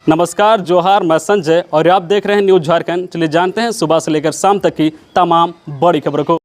नमस्कार, जोहार, मैं संजय और आप देख रहे हैं न्यूज झारखंड। चलिए जानते हैं सुबह से लेकर शाम तक की तमाम बड़ी खबरों को।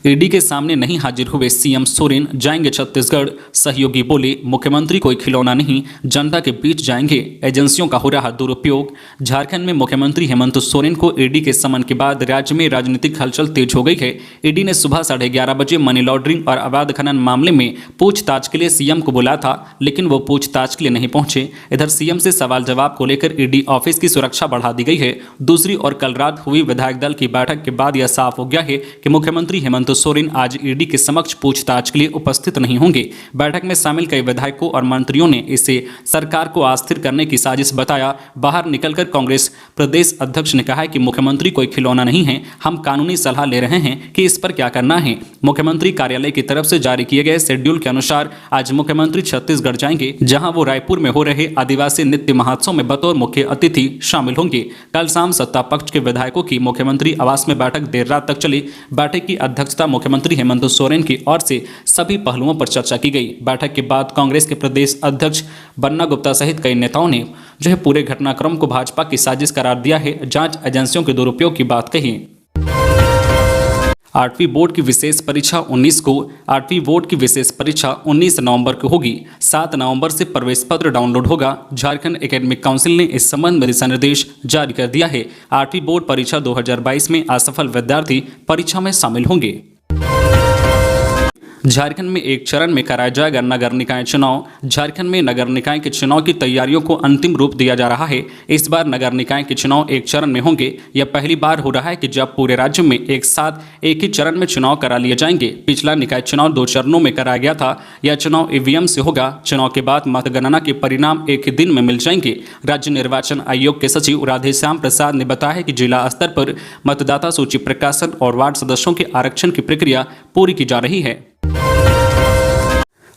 ईडी के सामने नहीं हाजिर हुए सीएम सोरेन, जाएंगे छत्तीसगढ़। सहयोगी बोले, मुख्यमंत्री कोई खिलौना नहीं, जनता के बीच जाएंगे, एजेंसियों का हो रहा दुरुपयोग। झारखंड में मुख्यमंत्री हेमंत सोरेन को ईडी के समन के बाद राज्य में राजनीतिक हलचल तेज हो गई है। ईडी ने सुबह 11:30 बजे मनी लॉन्ड्रिंग और अवैध खनन मामले में पूछताछ के लिए सीएम को बुलाया था, लेकिन वो पूछताछ के लिए नहीं पहुंचे। इधर सीएम से सवाल जवाब को लेकर ईडी ऑफिस की सुरक्षा बढ़ा दी गई है। दूसरी ओर कल रात हुई विधायक दल की बैठक के बाद यह साफ हो गया है कि मुख्यमंत्री हेमंत सोरेन आज ईडी के समक्ष पूछताछ के लिए उपस्थित नहीं होंगे। बैठक में शामिल कई विधायकों और मंत्रियों ने इसे सरकार को अस्थिर करने की साजिश बताया। बाहर निकलकर कांग्रेस प्रदेश अध्यक्ष ने कहा है कि मुख्यमंत्री कोई खिलौना नहीं है, हम कानूनी सलाह ले रहे हैं कि इस पर क्या करना है। मुख्यमंत्री कार्यालय की तरफ से जारी किए गए शेड्यूल के अनुसार आज मुख्यमंत्री छत्तीसगढ़ जाएंगे, जहां वो रायपुर में हो रहे आदिवासी नृत्य महोत्सव में बतौर मुख्य अतिथि शामिल होंगे। कल शाम सत्ता पक्ष के विधायकों की मुख्यमंत्री आवास में बैठक देर रात तक चली। बैठक की अध्यक्षता मुख्यमंत्री हेमंत सोरेन की ओर से सभी पहलुओं पर चर्चा की गई। बैठक के बाद कांग्रेस के प्रदेश अध्यक्ष बन्ना गुप्ता सहित कई नेताओं ने पूरे घटनाक्रम को भाजपा की साजिश करार दिया है, जांच एजेंसियों के दुरुपयोग की बात कही। 8वीं बोर्ड की विशेष परीक्षा 19 नवंबर को होगी। 7 नवंबर से प्रवेश पत्र डाउनलोड होगा। झारखंड एकेडमिक काउंसिल ने इस संबंध में दिशा निर्देश जारी कर दिया है। 8वीं बोर्ड परीक्षा 2022 में असफल विद्यार्थी परीक्षा में शामिल होंगे। झारखंड में एक चरण में कराया जाएगा नगर निकाय चुनाव। झारखंड में नगर निकाय के चुनाव की तैयारियों को अंतिम रूप दिया जा रहा है। इस बार नगर निकाय के चुनाव एक चरण में होंगे। यह पहली बार हो रहा है कि जब पूरे राज्य में एक साथ एक ही चरण में चुनाव करा लिए जाएंगे। पिछला निकाय चुनाव 2 चरणों में कराया गया था। यह चुनाव ईवीएम से होगा। चुनाव के बाद मतगणना के परिणाम एक ही दिन में मिल जाएंगे। राज्य निर्वाचन आयोग के सचिव राधेश्याम प्रसाद ने बताया है कि जिला स्तर पर मतदाता सूची प्रकाशन और वार्ड सदस्यों के आरक्षण की प्रक्रिया पूरी की जा रही है।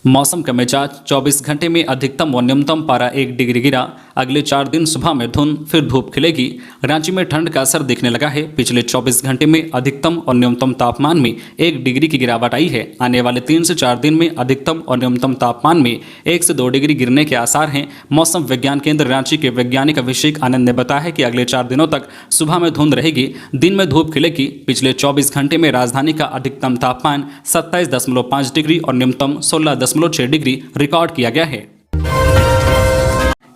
मौसम का मिजाज 24 घंटे में अधिकतम व न्यूनतम पारा 1 डिग्री गिरा। अगले 4 दिन सुबह में धुंध, फिर धूप खिलेगी। रांची में ठंड का असर दिखने लगा है। पिछले 24 घंटे में अधिकतम और न्यूनतम तापमान में 1 डिग्री की गिरावट आई है। आने वाले 3 से 4 दिन में अधिकतम और न्यूनतम तापमान में 1 से 2 डिग्री गिरने के आसार हैं। मौसम विज्ञान केंद्र रांची के वैज्ञानिक अभिषेक आनंद ने बताया है कि अगले 4 दिनों तक सुबह में धुंध रहेगी, दिन में धूप खिलेगी। पिछले 24 घंटे में राजधानी का अधिकतम तापमान 27.5 डिग्री और न्यूनतम 16.6 डिग्री रिकॉर्ड किया गया है।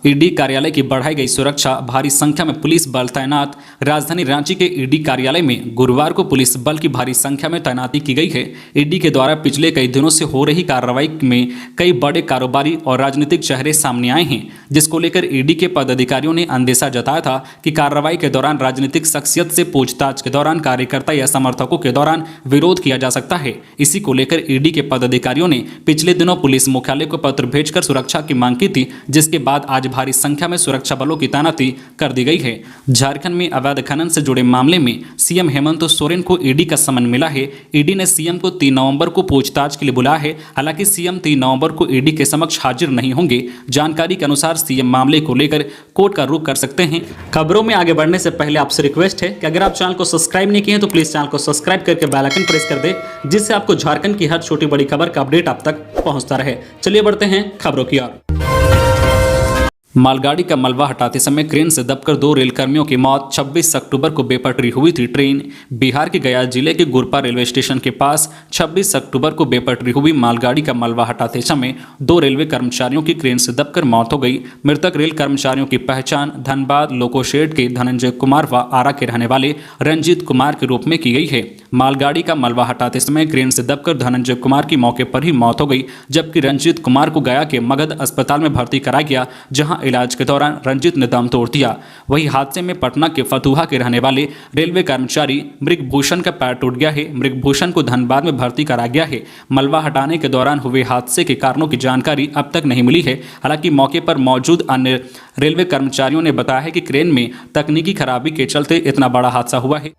ईडी कार्यालय की बढ़ाई गई सुरक्षा, भारी संख्या में पुलिस बल तैनात। राजधानी रांची के ईडी कार्यालय में गुरुवार को पुलिस बल की भारी संख्या में तैनाती की गई है। ईडी के द्वारा पिछले कई दिनों से हो रही कार्रवाई में कई बड़े कारोबारी और राजनीतिक चेहरे सामने आए हैं, जिसको लेकर ईडी के पदाधिकारियों ने अंदेशा जताया था कि कार्रवाई के दौरान राजनीतिक शख्सियत से पूछताछ के दौरान कार्यकर्ता या समर्थकों के दौरान विरोध किया जा सकता है। इसी को लेकर ईडी के पदाधिकारियों ने पिछले दिनों पुलिस मुख्यालय को पत्र भेजकर सुरक्षा की मांग की थी, जिसके बाद आज भारी संख्या में सुरक्षा बलों की तैनाती कर दी गई है। झारखंड में अवैध खनन से जुड़े मामले में सीएम हेमंत सोरेन को ईडी का समन मिला है। ईडी ने सीएम को 3 नवंबर को पूछताछ के लिए बुलाया है। हालांकि सीएम 3 नवंबर को ईडी के समक्ष हाजिर नहीं होंगे। जानकारी के अनुसार सीएम मामले को लेकर कोर्ट का रुख कर सकते हैं। खबरों में आगे बढ़ने से पहले आपसे रिक्वेस्ट है कि अगर आप चैनल को सब्सक्राइब नहीं किए हैं तो प्लीज चैनल को सब्सक्राइब करके बेल आइकन प्रेस कर दे, जिससे आपको झारखंड की हर छोटी बड़ी खबर का अपडेट आप तक पहुंचता रहे। चलिए बढ़ते हैं खबरों की ओर। मालगाड़ी का मलबा हटाते समय क्रेन से दबकर 2 रेलकर्मियों की मौत। 26 अक्टूबर को बेपटरी हुई थी ट्रेन। बिहार के गया जिले के गुरपा रेलवे स्टेशन के पास 26 अक्टूबर को बेपटरी हुई मालगाड़ी का मलबा हटाते समय 2 रेलवे कर्मचारियों की क्रेन से दबकर मौत हो गई। मृतक रेल कर्मचारियों की पहचान धनबाद लोकोशेड के धनंजय कुमार व आरा के रहने वाले रंजीत कुमार के रूप में की गई है। मालगाड़ी का मलबा हटाते समय क्रेन से दबकर धनंजय कुमार की मौके पर ही मौत हो गई, जबकि रंजीत कुमार को गया के मगध अस्पताल में भर्ती कराया गया, जहां इलाज के दौरान रंजीत ने दम तोड़ दिया। वहीं हादसे में पटना के फतुहा के रहने वाले रेलवे कर्मचारी मृगभूषण का पैर टूट गया है। मृगभूषण को धनबाद में भर्ती कराया गया है। मलबा हटाने के दौरान हुए हादसे के कारणों की जानकारी अब तक नहीं मिली है। हालांकि मौके पर मौजूद अन्य रेलवे कर्मचारियों ने बताया है कि क्रेन में तकनीकी खराबी के चलते इतना बड़ा हादसा हुआ है।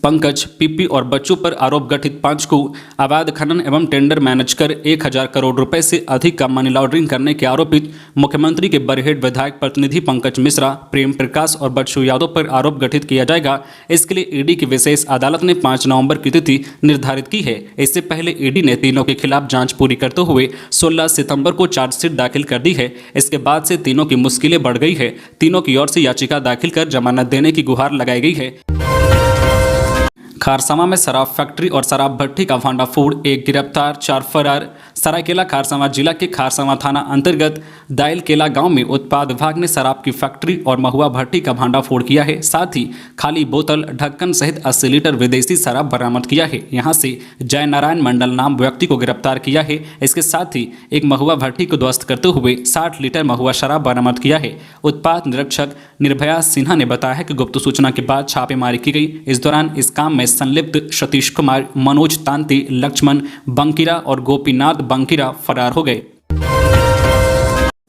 पंकज, पीपी और बच्चों पर आरोप गठित 5 को अवैध खनन एवं टेंडर मैनेज कर 1000 करोड़ रुपए से अधिक का मनी लॉन्ड्रिंग करने के आरोपित मुख्यमंत्री के बरहेट विधायक प्रतिनिधि पंकज मिश्रा, प्रेम प्रकाश और बच्चू यादव पर आरोप गठित किया जाएगा। इसके लिए ईडी की विशेष अदालत ने 5 नवंबर की तिथि निर्धारित की है। इससे पहले ईडी ने तीनों के खिलाफ जांच पूरी करते हुए 16 सितंबर को चार्जशीट दाखिल कर दी है। इसके बाद से तीनों की मुश्किलें बढ़ गई है। तीनों की ओर से याचिका दाखिल कर जमानत देने की गुहार लगाई गई है। खारसावा में शराब फैक्ट्री और शराब भट्टी का भांडाफोड़, 1 गिरफ्तार 4 फरार। सरायकेला खारसावा जिला के खारसावा थाना अंतर्गत दाइलकेला गांव में उत्पाद विभाग ने शराब की फैक्ट्री और महुआ भट्टी का भांडाफोड़ किया है। साथ ही खाली बोतल, ढक्कन सहित 80 लीटर विदेशी शराब बरामद किया है। यहां से जय नारायण मंडल नाम व्यक्ति को गिरफ्तार किया है। इसके साथ ही एक महुआ भट्टी को ध्वस्त करते हुए 60 लीटर महुआ शराब बरामद किया है। उत्पाद निरीक्षक निर्भया सिन्हा ने बताया कि गुप्त सूचना के बाद छापेमारी की गई। इस दौरान इस काम में संलिप्त सतीश कुमार, मनोज तांती, लक्ष्मण बंकीरा और गोपीनाथ बंकीरा फरार हो गए।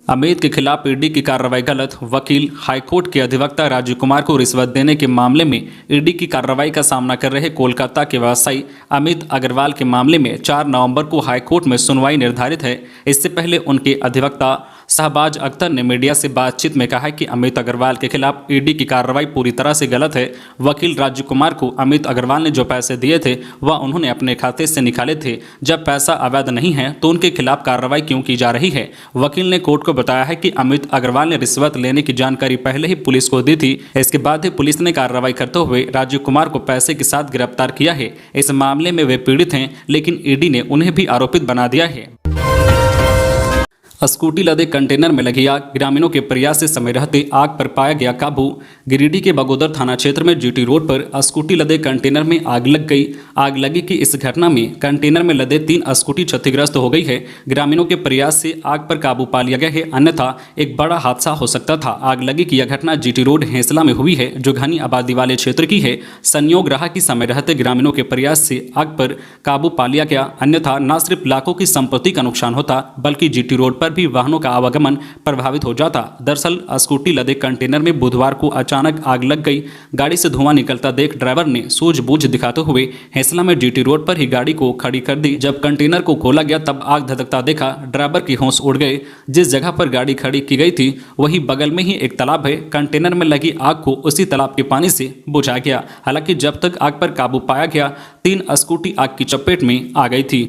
अमित के खिलाफ ईडी की कार्रवाई गलत, वकील। हाईकोर्ट के अधिवक्ता राजीव कुमार को रिश्वत देने के मामले में ईडी की कार्रवाई का सामना कर रहे कोलकाता के व्यवसायी अमित अग्रवाल के मामले में 4 नवंबर को हाईकोर्ट में सुनवाई निर्धारित है। इससे पहले उनके अधिवक्ता शहबाज अख्तर ने मीडिया से बातचीत में कहा कि अमित अग्रवाल के खिलाफ ईडी की कार्रवाई पूरी तरह से गलत है। वकील राजीव कुमार को अमित अग्रवाल ने जो पैसे दिए थे वह उन्होंने अपने खाते से निकाले थे। जब पैसा अवैध नहीं है तो उनके खिलाफ कार्रवाई क्यों की जा रही है। वकील ने कोर्ट को बताया है कि अमित अग्रवाल ने रिश्वत लेने की जानकारी पहले ही पुलिस को दी थी। इसके बाद ही पुलिस ने कार्रवाई करते हुए राजीव कुमार को पैसे के साथ गिरफ्तार किया है। इस मामले में वे पीड़ित हैं, लेकिन ईडी ने उन्हें भी आरोपित बना दिया है। स्कूटी लदे कंटेनर में लगी आग, ग्रामीणों के प्रयास से समय रहते आग पर पाया गया काबू। गिरिडीह के बगोदर थाना क्षेत्र में जीटी रोड पर स्कूटी लदे कंटेनर में आग लग गई। आग लगी कि इस घटना में कंटेनर में लदे 3 स्कूटी क्षतिग्रस्त हो गई है। ग्रामीणों के प्रयास से आग पर काबू पा लिया गया है, अन्यथा एक बड़ा हादसा हो सकता था। आग लगी कि यह घटना जीटी रोड हेंसला में हुई है, जो घनी आबादी वाले क्षेत्र की है। संयोग रहा कि समय रहते ग्रामीणों के प्रयास से आग पर काबू पा लिया गया, अन्यथा न सिर्फ लाखों की संपत्ति का नुकसान होता बल्कि जीटी रोड पर भी वाहनों का आवागमन प्रभावित हो जाता। दरअसल स्कूटी लदे कंटेनर में बुधवार को अचानक आग लग गई। गाड़ी से धुआं निकलता देख ड्राइवर ने सूझबूझ दिखाते हुए हेंसला में जीटी रोड पर ही गाड़ी को खड़ी कर दी। जब कंटेनर को खोला गया तब आग धधकता देखा। ड्राइवर की होश उड़ गए। जिस जगह पर गाड़ी खड़ी की गई थी वही बगल में ही एक तालाब है। कंटेनर में लगी आग को उसी तालाब के पानी से बुझा गया। हालांकि जब तक आग पर काबू पाया गया 3 स्कूटी आग की चपेट में आ गई थी।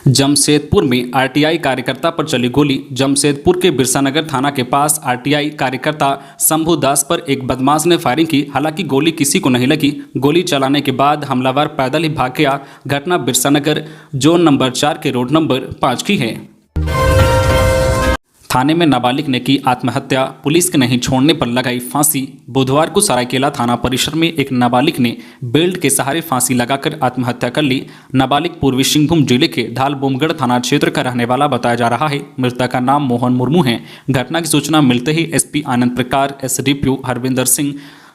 जमशेदपुर में आरटीआई कार्यकर्ता पर चली गोली। जमशेदपुर के बिरसानगर थाना के पास आरटीआई कार्यकर्ता शंभू दास पर एक बदमाश ने फायरिंग की। हालांकि गोली किसी को नहीं लगी। गोली चलाने के बाद हमलावर पैदल ही भाग गया। घटना बिरसानगर जोन नंबर 4 के रोड नंबर 5 की है। थाने में नाबालिग ने की आत्महत्या, पुलिस के नहीं छोड़ने पर लगाई फांसी। बुधवार को सरायकेला थाना परिसर में एक नाबालिग ने बेल्ट के सहारे फांसी लगाकर आत्महत्या कर ली। नाबालिग पूर्वी सिंहभूम जिले के धालबोमगढ़ थाना क्षेत्र का रहने वाला बताया जा रहा है। मृतक का नाम मोहन मुर्मू है। घटना की सूचना मिलते ही एसपी आनंद प्रकाश, एसडीपीओ हरविंदर सिंह,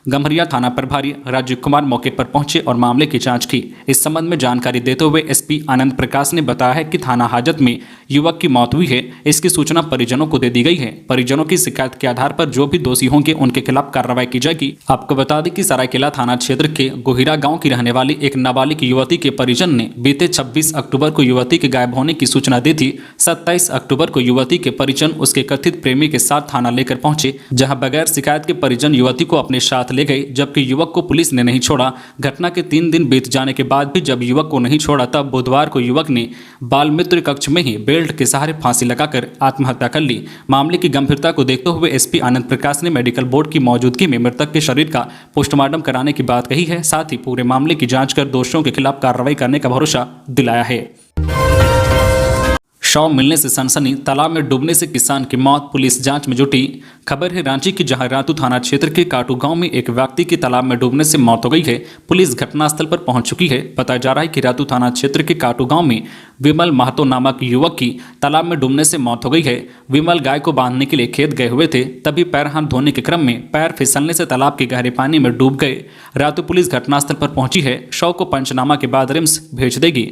गम्हरिया थाना प्रभारी राजीव कुमार मौके पर पहुंचे और मामले की जांच की। इस संबंध में जानकारी देते हुए एसपी आनंद प्रकाश ने बताया है कि थाना हाजत में युवक की मौत हुई है। इसकी सूचना परिजनों को दे दी गई है। परिजनों की शिकायत के आधार पर जो भी दोषी होंगे उनके खिलाफ कार्रवाई की जाएगी। आपको बता दें कि सरायकेला थाना क्षेत्र के गोहिरा गांव की रहने वाली एक नाबालिग युवती के परिजन ने बीते 26 अक्टूबर को युवती के गायब होने की सूचना दी थी। 27 अक्टूबर को युवती के परिजन उसके कथित प्रेमी के साथ थाना लेकर पहुंचे, जहां बगैर शिकायत के परिजन युवती को अपने साथ ले गए, जबकि युवक को पुलिस ने नहीं छोड़ा। घटना के 3 दिन बीत जाने के बाद भी जब युवक को नहीं छोड़ा तब बुधवार को युवक ने बाल मित्र कक्ष में ही बेल्ट के सहारे फांसी लगाकर आत्महत्या कर ली। मामले की गंभीरता को देखते हुए एसपी आनंद प्रकाश ने मेडिकल बोर्ड की मौजूदगी में मृतक के शरीर का पोस्टमार्टम कराने की बात कही है। साथ ही पूरे मामले की जांच कर दोषियों के खिलाफ कार्रवाई करने का भरोसा दिलाया है। शव मिलने से सनसनी, तालाब में डूबने से किसान की मौत, पुलिस जांच में जुटी। खबर है रांची की, जहां रातू थाना क्षेत्र के काटू गांव में एक व्यक्ति की तालाब में डूबने से मौत हो गई है। पुलिस घटनास्थल पर पहुंच चुकी है। बताया जा रहा है कि रातू थाना क्षेत्र के काटू गांव में विमल महतो नामक युवक की तालाब में डूबने से मौत हो गई है। विमल गाय को बांधने के लिए खेत गए हुए थे, तभी पैर हाथ धोने के क्रम में पैर फिसलने से तालाब के गहरे पानी में डूब गए। रातू पुलिस घटनास्थल पर पहुंची है। शव को पंचनामा के बाद रिम्स भेज देगी।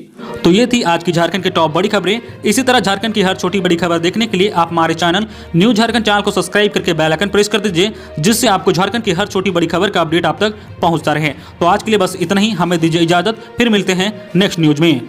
तो ये थी आज की झारखंड की टॉप बड़ी खबरें। इसी तरह झारखंड की हर छोटी बड़ी खबर देखने के लिए आप हमारे चैनल न्यूज झारखंड चैनल को सब्सक्राइब करके बेल आइकन प्रेस कर दीजिए, जिससे आपको झारखंड की हर छोटी बड़ी खबर का अपडेट आप तक पहुंचता रहे। तो आज के लिए बस इतना ही, हमें दीजिए इजाजत, फिर मिलते हैं नेक्स्ट न्यूज में।